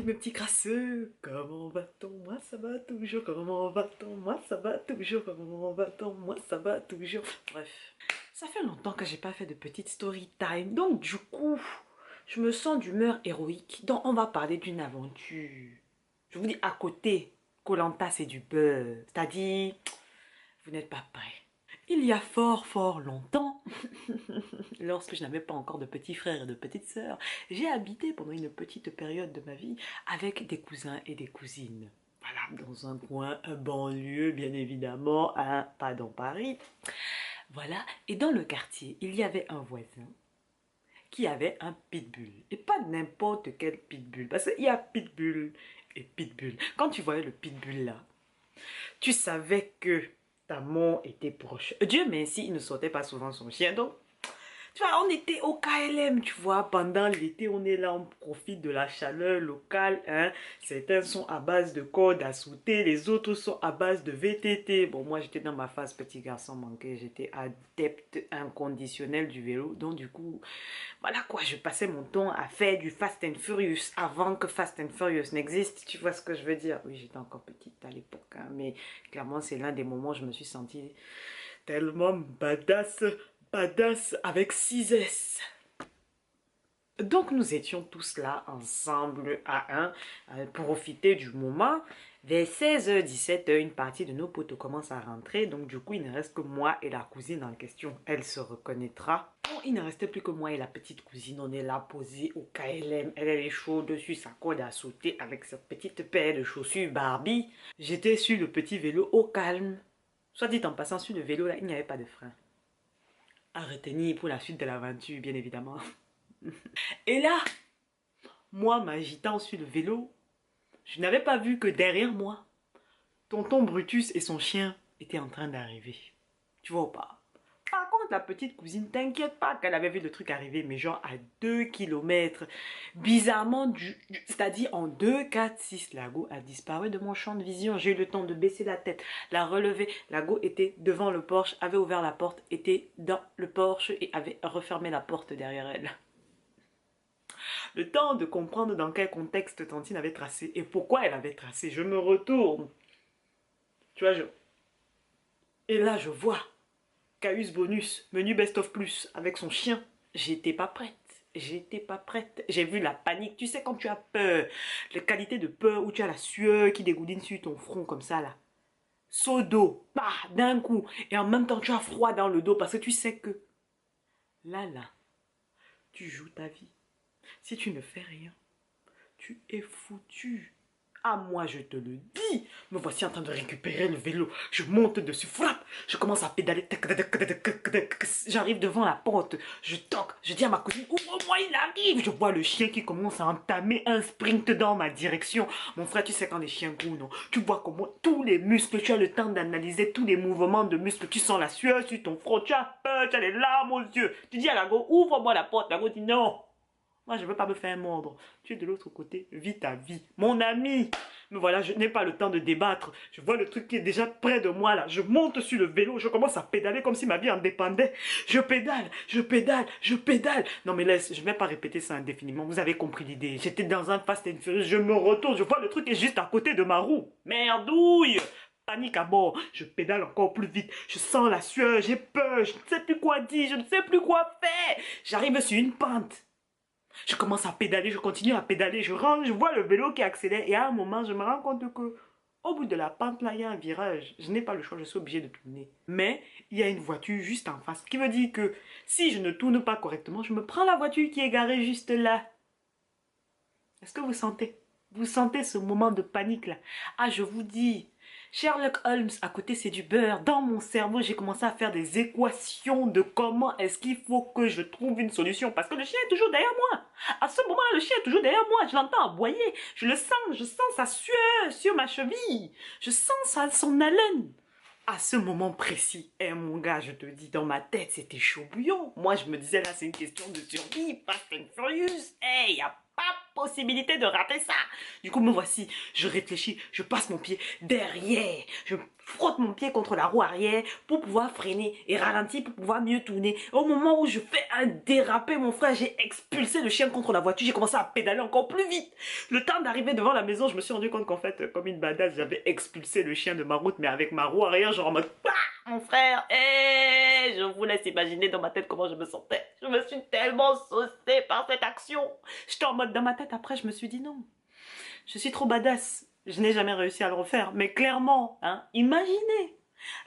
mes petits crasseux. Comment va-t-on? Moi ça va toujours. Comment va-t-on? Moi ça va toujours. Comment va-t-on? Moi ça va toujours. Bref, ça fait longtemps que j'ai pas fait de petite story time. Donc du coup, je me sens d'humeur héroïque. Donc on va parler d'une aventure. Je vous dis à côté, koh c'est du beurre. C'est-à-dire, vous n'êtes pas prêts. Il y a fort longtemps, lorsque je n'avais pas encore de petits frères et de petites sœurs, j'ai habité pendant une petite période de ma vie avec des cousins et des cousines. Voilà, dans un coin, un banlieue, bien évidemment, pas dans Paris. Voilà, et dans le quartier, il y avait un voisin qui avait un pitbull. Et pas n'importe quel pitbull, parce qu'il y a pitbull et pitbull. Quand tu voyais le pitbull là, tu savais que ta mort était proche. Dieu merci, il ne sortait pas souvent son chien. Donc, tu vois, on était au KLM, tu vois. Pendant l'été, on est là, on profite de la chaleur locale. Hein. Certains sont à base de corde à sauter, les autres sont à base de VTT. Bon, moi, j'étais dans ma phase petit garçon manqué. J'étais adepte inconditionnel du vélo. Donc, du coup, voilà quoi, je passais mon temps à faire du Fast and Furious avant que Fast and Furious n'existe. Tu vois ce que je veux dire? Oui, j'étais encore petite à l'époque, hein, mais clairement, c'est l'un des moments où je me suis sentie tellement badass, badass avec 6 S. Donc nous étions tous là ensemble à profiter du moment. Vers 16h, 17h, une partie de nos potes commence à rentrer. Donc du coup, il ne reste que moi et la cousine en question. Elle se reconnaîtra. Bon, il ne restait plus que moi et la petite cousine. On est là posée au KLM. Elle est chaude dessus sa corde à sauter avec sa petite paire de chaussures Barbie. J'étais sur le petit vélo au calme. Soit dit en passant sur le vélo, là, il n'y avait pas de frein. À retenir pour la suite de l'aventure, bien évidemment. Et là, moi m'agitant sur le vélo, je n'avais pas vu que derrière moi, tonton Brutus et son chien étaient en train d'arriver. Tu vois ou pas? Par contre, la petite cousine, t'inquiète pas qu'elle avait vu le truc arriver, mais genre à 2 kilomètres. Bizarrement, c'est-à-dire en 2, 4, 6, la go a disparu de mon champ de vision. J'ai eu le temps de baisser la tête, la relever. La go était devant le Porsche, avait ouvert la porte, était dans le Porsche et avait refermé la porte derrière elle. Le temps de comprendre dans quel contexte Tantine avait tracé et pourquoi elle avait tracé. Je me retourne. Tu vois, et là, je vois Caius Bonus, menu Best of Plus, avec son chien. J'étais pas prête. J'étais pas prête. J'ai vu la panique. Tu sais, quand tu as peur, les qualités de peur où tu as la sueur qui dégoudine sur ton front comme ça, là. Saut d'eau, bah, d'un coup. Et en même temps, tu as froid dans le dos parce que tu sais que là, tu joues ta vie. Si tu ne fais rien, tu es foutu. Ah, moi, je te le dis. Me voici en train de récupérer le vélo. Je monte dessus, frappe. Je commence à pédaler. J'arrive devant la porte. Je toque. Je dis à ma cousine, ouvre-moi, il arrive. Je vois le chien qui commence à entamer un sprint dans ma direction. Mon frère, tu sais quand les chiens courent, non? Tu vois comment tous les muscles, tu as le temps d'analyser tous les mouvements de muscles. Tu sens la sueur sur ton front. Tu as peur, tu as les larmes aux yeux. Tu dis à la go, ouvre-moi la porte. La go dit non. Moi, je ne veux pas me faire mordre. Tu es de l'autre côté, vis ta vie. Mon ami. Mais voilà, je n'ai pas le temps de débattre. Je vois le truc qui est déjà près de moi là. Je monte sur le vélo, je commence à pédaler comme si ma vie en dépendait. Je pédale, je pédale, je pédale. Non mais laisse, je ne vais pas répéter ça indéfiniment. Vous avez compris l'idée. J'étais dans un Fast and Furious, je me retourne, je vois le truc qui est juste à côté de ma roue. Merdouille. Panique à bord, je pédale encore plus vite, je sens la sueur, j'ai peur, je ne sais plus quoi dire, je ne sais plus quoi faire. J'arrive sur une pente. Je commence à pédaler, je continue à pédaler, je rentre, je vois le vélo qui accélère et à un moment, je me rends compte que au bout de la pente, là, il y a un virage. Je n'ai pas le choix, je suis obligé de tourner. Mais il y a une voiture juste en face, ce qui veut dire que si je ne tourne pas correctement, je me prends la voiture qui est garée juste là. Est-ce que vous sentez? Vous sentez ce moment de panique là? Ah, je vous dis, Sherlock Holmes, à côté c'est du beurre. Dans mon cerveau, j'ai commencé à faire des équations de comment est-ce qu'il faut que je trouve une solution. Parce que le chien est toujours derrière moi. À ce moment-là, le chien est toujours derrière moi. Je l'entends aboyer. Je sens sa sueur sur ma cheville. Je sens son haleine. À ce moment précis, mon gars, je te dis, dans ma tête, c'était chaud bouillon. Moi, je me disais, là, c'est une question de survie, Fast and Furious. Hey, pas possibilité de rater ça. Du coup, me voici, je réfléchis, je passe mon pied derrière, je frotte mon pied contre la roue arrière pour pouvoir freiner et ralentir pour pouvoir mieux tourner. Au moment où je fais un dérapé, mon frère, j'ai expulsé le chien contre la voiture, j'ai commencé à pédaler encore plus vite. Le temps d'arriver devant la maison, je me suis rendu compte qu'en fait, comme une badass, j'avais expulsé le chien de ma route, mais avec ma roue arrière, genre en mode... Mon frère, je vous laisse imaginer dans ma tête comment je me sentais. Je me suis tellement saucée par cette action. J'étais en mode dans ma tête, après je me suis dit non. Je suis trop badass. Je n'ai jamais réussi à le refaire. Mais clairement, hein, imaginez.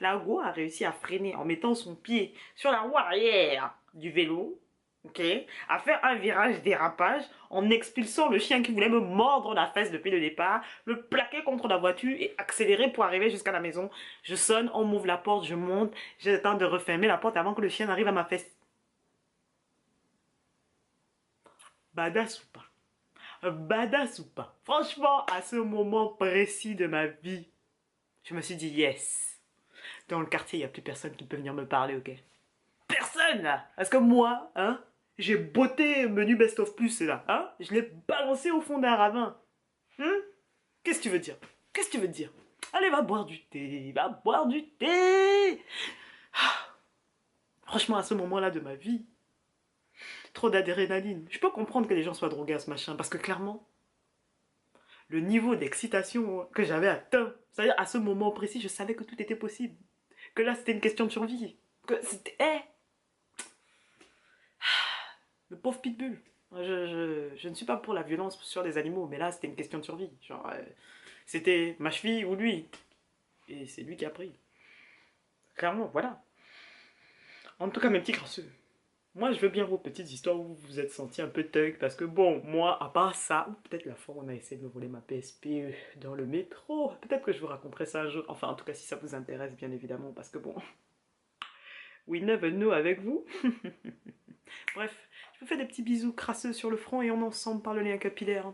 La Go a réussi à freiner en mettant son pied sur la roue arrière du vélo. Ok, à faire un virage dérapage en expulsant le chien qui voulait me mordre la fesse depuis le départ, le plaquer contre la voiture et accélérer pour arriver jusqu'à la maison. Je sonne, on m'ouvre la porte, je monte, j'ai le temps de refermer la porte avant que le chien n'arrive à ma fesse. Badass ou pas? Badass ou pas? Franchement, à ce moment précis de ma vie, je me suis dit yes. Dans le quartier, il n'y a plus personne qui peut venir me parler, ok? Personne là. Parce que moi, hein, j'ai botté menu Best of Plus là, hein. Je l'ai balancé au fond d'un ravin. Qu'est-ce que tu veux dire? Qu'est-ce que tu veux dire? Allez, va boire du thé, va boire du thé. Franchement, à ce moment-là de ma vie, trop d'adrénaline. Je peux comprendre que les gens soient drogués à ce machin, parce que clairement, le niveau d'excitation que j'avais atteint, c'est-à-dire à ce moment précis, je savais que tout était possible. Que là, c'était une question de survie. Que c'était... Le pauvre pitbull. Je ne suis pas pour la violence sur les animaux, mais là, c'était une question de survie. Genre, c'était ma cheville ou lui. Et c'est lui qui a pris. Clairement, voilà. En tout cas, mes petits crasseux. Moi, je veux bien vos petites histoires où vous vous êtes senti un peu thug. Parce que bon, moi, à part ça, ou peut-être la fois où on a essayé de me voler ma PSP dans le métro, peut-être que je vous raconterai ça un jour. Enfin, en tout cas, si ça vous intéresse, bien évidemment. Parce que bon, we never know avec vous. Bref, je vous fais des petits bisous crasseux sur le front et on ensemble par le lien capillaire.